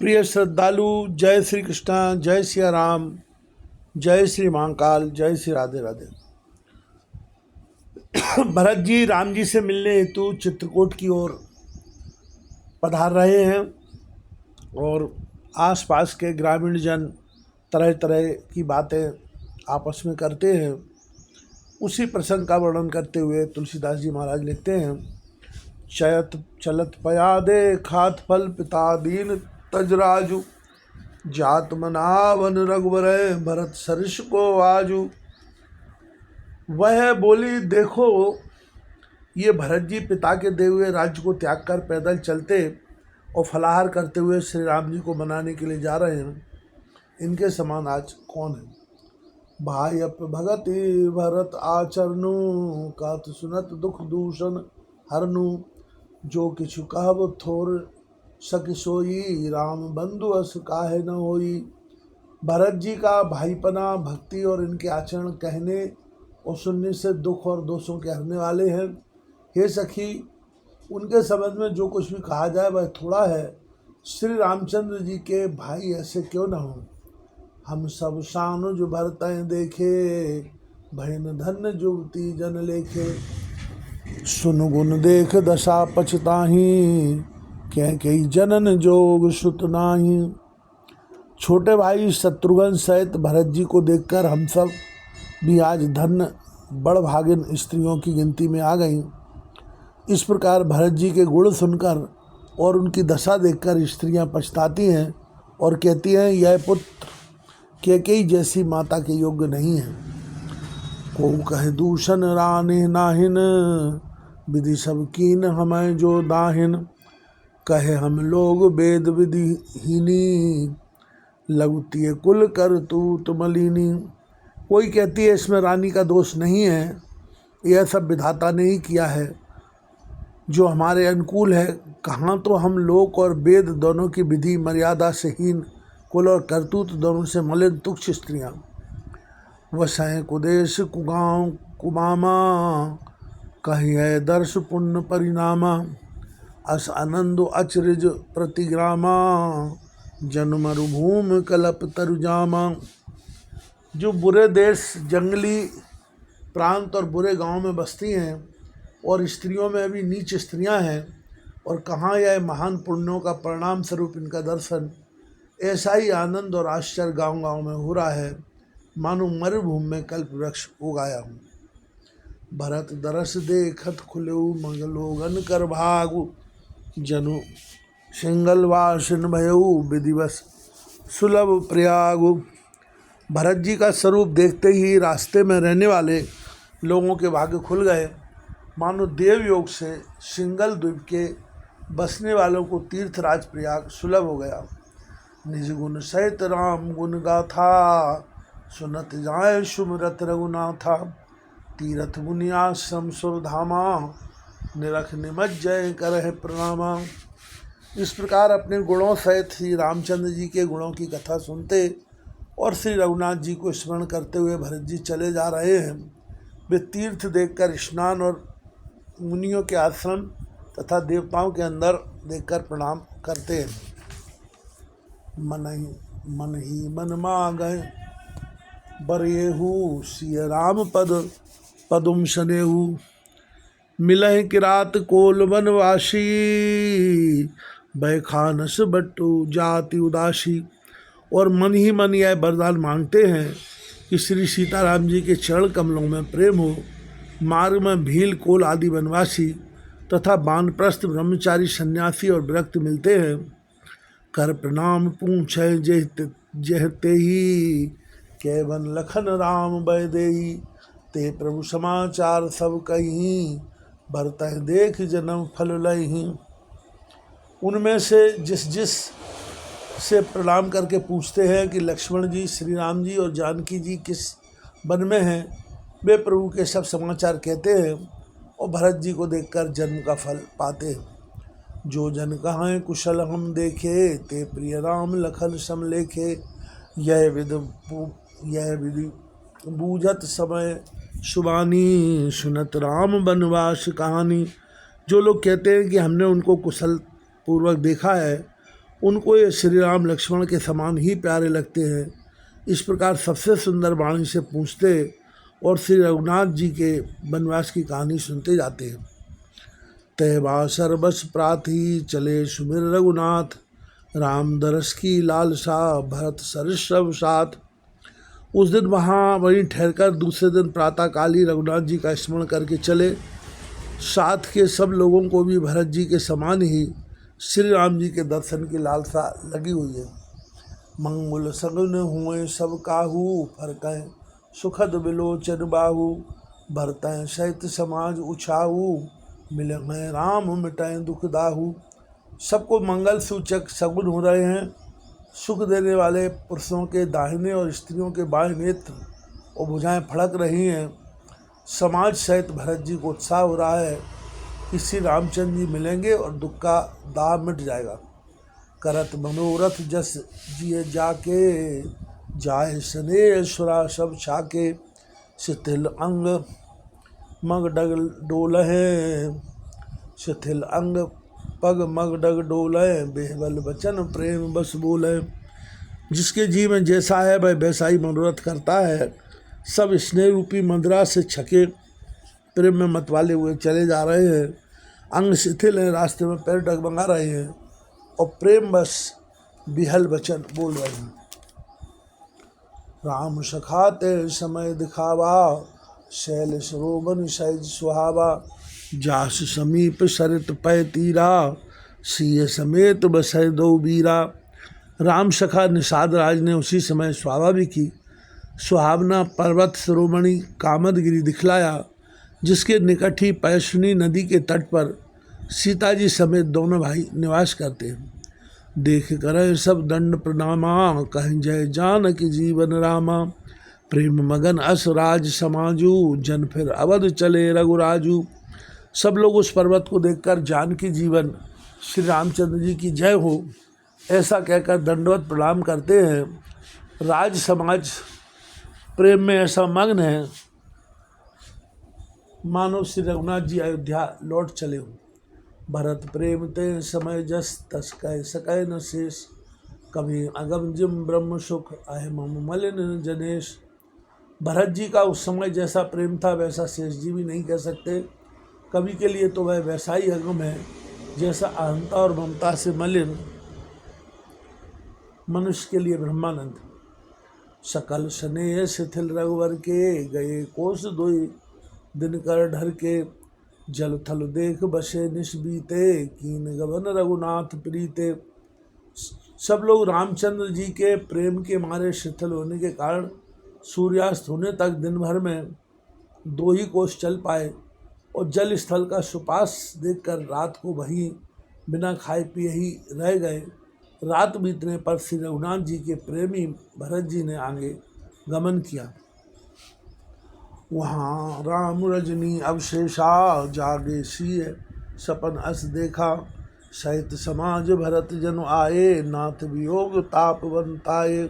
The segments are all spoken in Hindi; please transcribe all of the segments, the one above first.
प्रिय श्रद्धालु, जय श्री कृष्ण, जय सिया राम, जय श्री महाकाल, जय श्री राधे राधे। भरत जी राम जी से मिलने हेतु चित्रकूट की ओर पधार रहे हैं और आसपास के ग्रामीण जन तरह तरह की बातें आपस में करते हैं। उसी प्रसंग का वर्णन करते हुए तुलसीदास जी महाराज लिखते हैं, चयत चलत पयादे खात फल पिता दीन तजराजू, जात मनावन रघुवर भरत सरिष को आजू। वह बोली, देखो ये भरत जी पिता के दिए हुए राज्य को त्याग कर पैदल चलते और फलाहार करते हुए श्री राम जी को मनाने के लिए जा रहे हैं। इनके समान आज कौन है। भाई अप भगति भरत आचरणु, कात सुनत दुख दूषण हरनु, जो किछु कहब थोर सक सोई, राम बंधु अस काहे न होई। भरत जी का भाईपना, भक्ति और इनके आचरण कहने और सुनने से दुख और दोषों के हरने वाले हैं। हे सखी, उनके संबंध में जो कुछ भी कहा जाए वह थोड़ा है। श्री रामचंद्र जी के भाई ऐसे क्यों न हों। हम सब शान जो भरतें देखे, भयन धन्य जुगती जन लेखे। सुन गुण देख दशा पछताही, कई जनन जोग सुत नाही। छोटे भाई शत्रुघ्न सहित भरत जी को देखकर हम सब भी आज धन्य बड़ भागिन स्त्रियों की गिनती में आ गईं। इस प्रकार भरत जी के गुण सुनकर और उनकी दशा देखकर स्त्रियां पछताती हैं और कहती हैं, यह पुत्र कैकेयी जैसी माता के योग्य नहीं है। को कहे दूषण राने नाहिन, विधि सब कीन हमें जो दाहिन। कहे हम लोग वेद विधिहीनी, लगती कुल कर तूत मलिनी। कोई कहती है इसमें रानी का दोष नहीं है, यह सब विधाता ने ही किया है जो हमारे अनुकूल है। कहाँ तो हम लोक और वेद दोनों की विधि मर्यादा से हीन, कुल और करतूत दोनों से मलिन तुच्छ स्त्रियाँ। वसैं कुदेश कुगांव कुमामा, कही है दर्श पुण्य परिणामा। अस आनंद अचरज प्रतिग्रामा, जन मरुभूमि कलप तरुजामा। जो बुरे देश, जंगली प्रांत और बुरे गांव में बसती हैं और स्त्रियों में भी नीच स्त्रियां हैं, और कहाँ यह महान पुण्यों का परिणाम स्वरूप इनका दर्शन। ऐसा ही आनंद और आश्चर्य गांव गांव में हो रहा है, मानो मरुभूमि में कल्प वृक्ष उगाया हूँ। भरत दरस देखत खुलेऊ, मंगलोगन कर भागु, जनु सिंगलवासिन भयऊ, विधिवश सुलभ प्रयागु। भरत जी का स्वरूप देखते ही रास्ते में रहने वाले लोगों के भाग्य खुल गए, मानो देव योग से सिंगल द्वीप के बसने वालों को तीर्थराज प्रयाग सुलभ हो गया। निज गुण सहित राम गुण गाथा, सुनत जाए सुमिरत रघुनाथा। तीरथ मुनि आश्रम सुरधामा, निरख निमज्जय करह प्रणामा। इस प्रकार अपने गुणों सहित श्री रामचंद्र जी के गुणों की कथा सुनते और श्री रघुनाथ जी को स्मरण करते हुए भरत जी चले जा रहे हैं। वे तीर्थ देखकर स्नान और मुनियों के आश्रम तथा देवताओं के अंदर देखकर प्रणाम करते हैं। मन ही मन मांगय बरेहू, सिय राम पद पदुम सनेहू। मिलह किरात कोल वनवासी, बैखानस बट्टू जाति उदासी। और मन ही मन यह वरदान मांगते हैं कि श्री सीताराम जी के चरण कमलों में प्रेम हो। मार्ग में भील कोल आदि वनवासी तथा वानप्रस्थ ब्रह्मचारी सन्यासी और विरक्त मिलते हैं। कर प्रणाम पूछे जहते ही, केवन लखन राम बैदेही। ते प्रभु समाचार सब कहीं, भरतहि देख जन्म फल लही। उनमें से जिस से प्रणाम करके पूछते हैं कि लक्ष्मण जी, श्री राम जी और जानकी जी किस वन में हैं, वे प्रभु के सब समाचार कहते हैं और भरत जी को देखकर जन्म का फल पाते हैं। जो जन कहाँ कुशल हम देखे, ते प्रिय राम लखन सम लेखे। यह विधि बूझत समय शुभानी, सुनत राम वनवास कहानी। जो लोग कहते हैं कि हमने उनको कुशल पूर्वक देखा है उनको ये श्री राम लक्ष्मण के समान ही प्यारे लगते हैं। इस प्रकार सबसे सुंदर वाणी से पूछते और श्री रघुनाथ जी के वनवास की कहानी सुनते जाते हैं। तैबा सर्वस प्राथी चले सुमिर रघुनाथ, राम दरस की लालसा भरत सरस्व साथ। उस दिन वहाँ वहीं ठहरकर दूसरे दिन प्रातःकाल ही रघुनाथ जी का स्मरण करके चले। साथ के सब लोगों को भी भरत जी के समान ही श्री राम जी के दर्शन की लालसा लगी हुई है। मंगल सगुन हुए सब काहू, फरकैं सुखद विलोचन बाहू। भरतैं सहित समाज उछाऊ, मिलैं राम मिटैं दुख दाहू। सबको मंगल सूचक सगुन हो रहे हैं। सुख देने वाले पुरुषों के दाहिने और स्त्रियों के बाएं नेत्र और भुजाएं फड़क रही हैं। समाज सहित भरत जी को उत्साह हो रहा है कि श्री रामचंद्र जी मिलेंगे और दुख का दाह मिट जाएगा। करत मनोरथ जस जिए जाके, जाए स्नेह सब छाके। शिथिल अंग मगडग डोलहें, शिथिल अंग पग मगडग डोलहें। बेहबल वचन प्रेम बस बोले। जिसके जी में जैसा है वह वैसा ही मनोरथ करता है। सब स्नेह रूपी मंद्रा से छके प्रेम में मतवाले हुए चले जा रहे हैं। अंग शिथिल हैं, रास्ते में पैर डगमगा रहे हैं और प्रेम बस बिहल वचन बोल रहे हैं। राम सखाते समय दिखावा, शैल सरोवन सहज सुहावा। जास समीप सरित पै तीरा, सिय समेत बसै दो बीरा। राम सखा निषाद राज ने उसी समय स्वाभाविक ही सुहावना पर्वत शिरोमणि कामदगिरी दिखलाया, जिसके निकट ही पैशुनी नदी के तट पर सीता जी समेत दोनों भाई निवास करते हैं। देख कर सब दंड प्रणामा, कहें जय जानकी जीवन रामा। प्रेम मगन अस राज समाजू, जन फिर अवध चले रघुराजू। सब लोग उस पर्वत को देखकर जानकी जीवन श्री रामचंद्र जी की जय हो ऐसा कहकर दंडवत प्रणाम करते हैं। राज समाज प्रेम में ऐसा मग्न है मानो श्री रघुनाथ जी अयोध्या लौट चले हो। भरत प्रेम ते समय जस, तस कह सकै न शेष। कभी अगम जिम ब्रह्म सुख, आय मम मलिन जनेश। भरत जी का उस समय जैसा प्रेम था वैसा शेष जी भी नहीं कह सकते। कवि के लिए तो वह वैसा ही अगम है जैसा अहंता और ममता से मलिन मनुष्य के लिए ब्रह्मानंद। सकल स्नेह शिथिल रघुवर के, गए कोस दोई दिन कर ढर के। जल थल देख बसे निश बीते, कीन गगन रघुनाथ प्रीते। सब लोग रामचंद्र जी के प्रेम के मारे शिथिल होने के कारण सूर्यास्त होने तक दिन भर में 2 ही कोस चल पाए और जल स्थल का सुपास देखकर रात को वहीं बिना खाए पिए ही रह गए। रात बीतने पर श्री रघुनाथ जी के प्रेमी भरत जी ने आगे गमन किया। वहाँ राम रजनी अवशेषा, जागे सिय सपन अस देखा। सहित समाज भरत जन आए, नाथ वियोग ताप बनताए।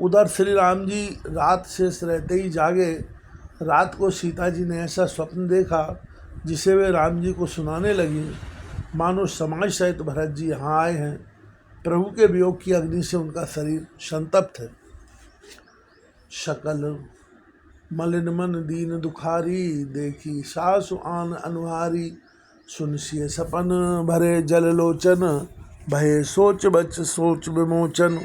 उधर श्री राम जी रात शेष रहते ही जागे। रात को सीता जी ने ऐसा स्वप्न देखा जिसे वे राम जी को सुनाने लगी। मानो समाज सहित भरत जी यहाँ आए हैं। प्रभु के वियोग की अग्नि से उनका शरीर संतप्त है। शकल मलिन मन दीन दुखारी, देखी सासु आन अनुहारी। सुनसिय सपन भरे जल लोचन, भये सोच बच सोच विमोचन।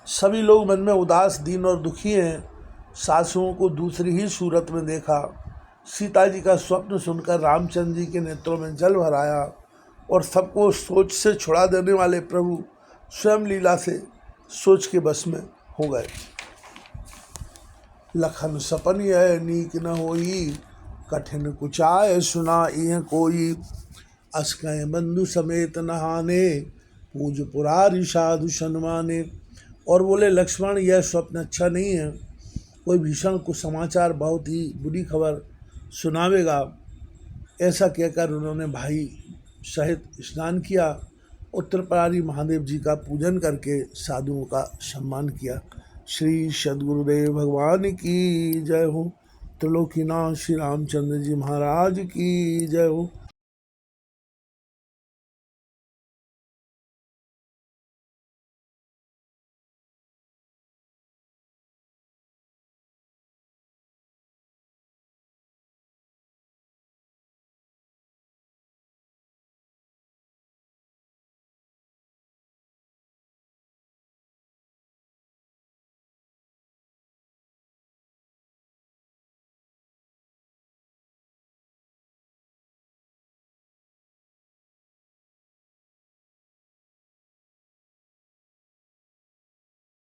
सभी लोग मन में उदास दीन और दुखी हैं। सासुओं को दूसरी ही सूरत में देखा। सीता जी का स्वप्न सुनकर रामचंद्र जी के नेत्रों में जल भर आया और सबको सोच से छुड़ा देने वाले प्रभु स्वयं लीला से सोच के बस में हो गए। लखन सपन यह नीक न होई, कठिन कुचाय सुना यह कोई। अस्कय बंधु समेत नहाने, पूज पुरारी साधु सन्माने। और बोले लक्ष्मण यह स्वप्न अच्छा नहीं है, कोई भीषण कुसमाचार बहुत ही बुरी खबर सुनावेगा। ऐसा कहकर उन्होंने भाई सहित स्नान किया, उत्तरपारी महादेव जी का पूजन करके साधुओं का सम्मान किया। श्री सद्गुरुदेव भगवान की जय हो। त्रिलोकीनाथ श्री रामचंद्र जी महाराज की जय हो।